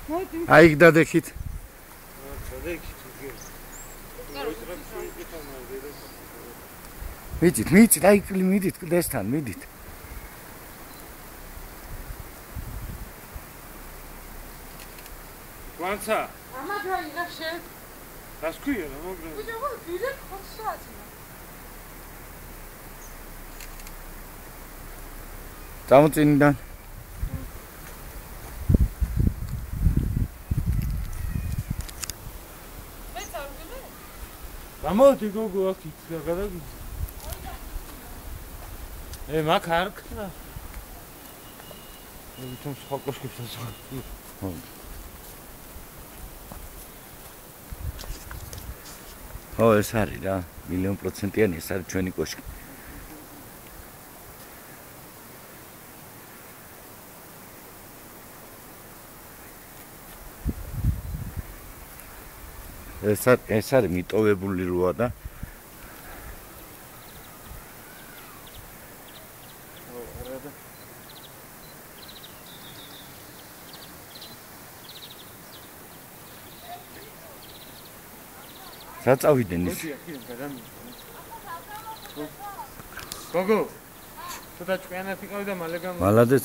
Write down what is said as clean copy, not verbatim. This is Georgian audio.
აი დადექით. მიდით, აი მიდით კლდესთან, მიდით. Quanta? Ama böyle yaşa. Das kuyor ama. Bu da var, güzel konuşuyorsun. Tamam გამოდი გოგო აქ გადაგი. მაგ არ ქნა. თუმ სხვა კოშკებს ასხა. ეს არის რა, 1,000,000%-იანი ეს არის ჩვენი კოშკი. ეს არის მიტოვებული როა და რა წავიდნენ ის? გოგო, თუ დაჭკვიანად იყავი და მალე მალადეც